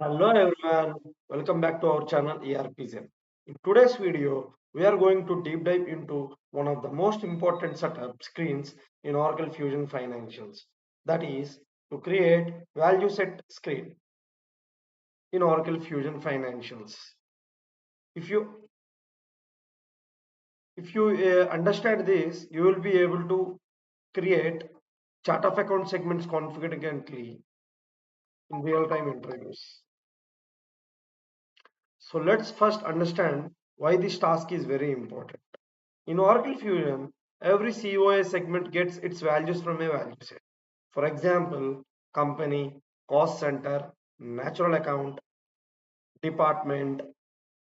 Hello everyone, welcome back to our channel ERPZEN. In today's video, we are going to deep dive into one of the most important setup screens in Oracle Fusion Financials. That is to create value set screen in Oracle Fusion Financials. If you if you understand this, you will be able to create chart of account segments confidently in real-time interviews. So let's first understand why this task is very important. In Oracle Fusion, every COA segment gets its values from a value set. For example, company, cost center, natural account, department,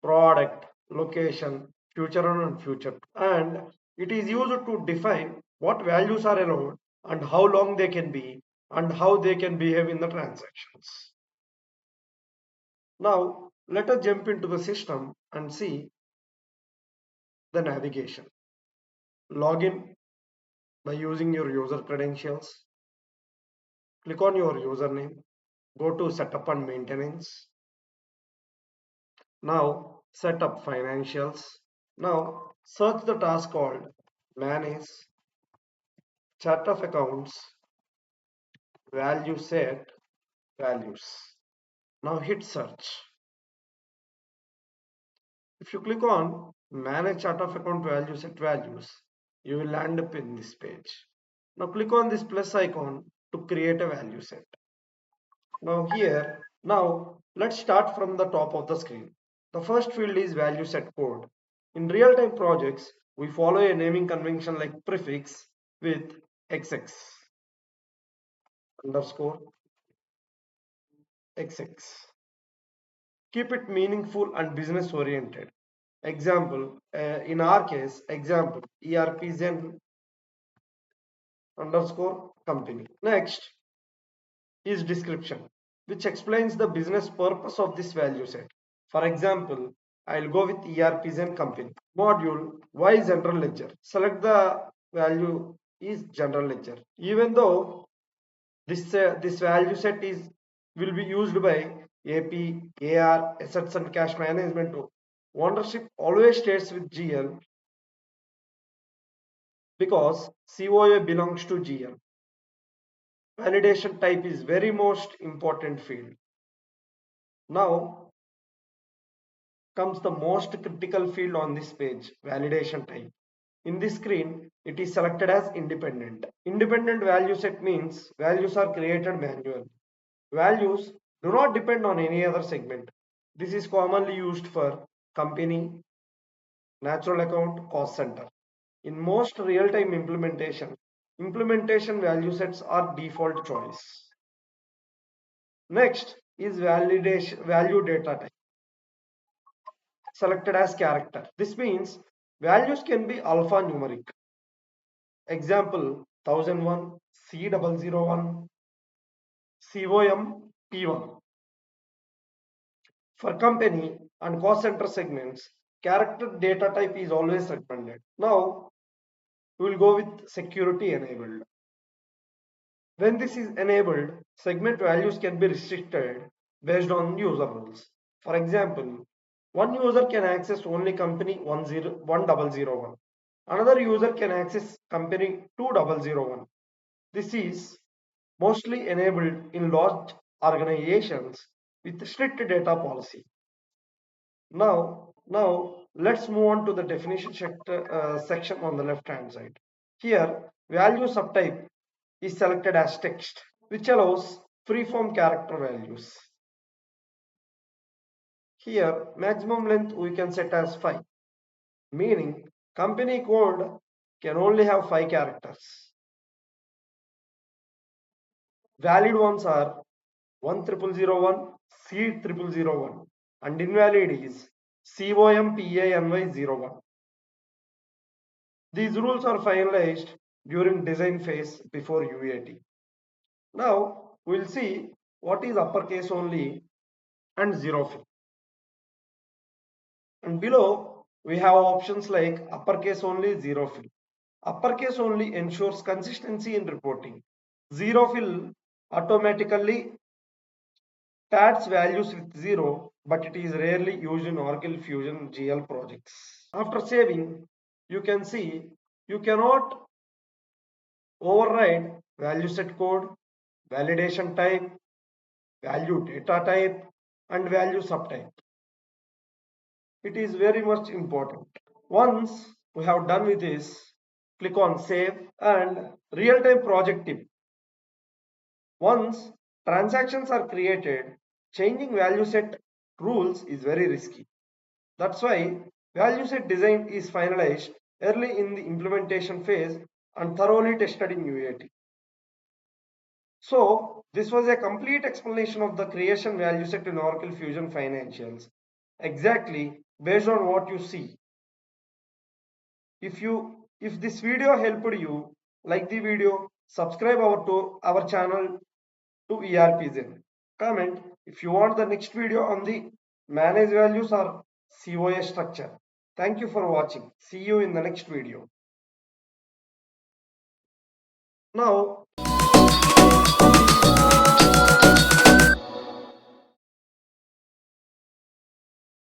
product, location, future and future. And it is used to define what values are allowed and how long they can be and how they can behave in the transactions. Now, let us jump into the system and see the navigation. Login by using your user credentials. Click on your username, go to setup and maintenance. Now set up financials. Now search the task called manage chart of accounts value set values. Now hit search. If you click on manage chart of account value set values, you will land up in this page. Now click on this plus icon to create a value set. Now let's start from the top of the screen. The first field is value set code. In real-time projects, we follow a naming convention like prefix with XX underscore XX. Keep it meaningful and business oriented. Example, in our case, example, ERPZEN underscore company. Next is description, which explains the business purpose of this value set. For example, I'll go with ERPZEN company. Module, why general ledger? Select the value is general ledger. Even though this value set is will be used by AP, AR, assets and cash management too. Ownership always stays with GL because COA belongs to GL. Validation type is very most important field. Now comes the most critical field on this page, validation type. In this screen, it is selected as independent. Independent value set means values are created manually. Values do not depend on any other segment. This is commonly used for company, natural account, cost center. In most real-time implementation value sets are default choice. Next is validation value data type, selected as character. This means values can be alphanumeric. Example 1001, C001, COM P1. For company and cost center segments, character data type is always recommended. Now we will go with security enabled. When this is enabled, segment values can be restricted based on user rules. For example, one user can access only company 1001. Another user can access company 2001. This is mostly enabled in large organizations with strict data policy. Now let's move on to the definition section on the left hand side. Here, value subtype is selected as text, which allows free-form character values. Here, maximum length we can set as 5, meaning company code can only have 5 characters. Valid ones are 10001, C0001, and invalid is COMPANY01. These rules are finalized during design phase before UAT. Now we'll see what is uppercase only and zero fill. And below we have options like uppercase only, zero fill. Uppercase only ensures consistency in reporting. Zero fill automatically adds values with 0, but it is rarely used in Oracle Fusion GL projects. After saving, you can see you cannot override value set code, validation type, value data type, and value subtype. It is very much important. Once we have done with this, click on save and real-time project tip. Once transactions are created, changing value set rules is very risky. That's why value set design is finalized early in the implementation phase and thoroughly tested in UAT. So this was a complete explanation of the creation value set in Oracle Fusion Financials. Exactly based on what you see. If this video helped you, like the video, subscribe our channel to ERPZEN. Comment if you want the next video on the manage values or COA structure. Thank you for watching. See you in the next video. Now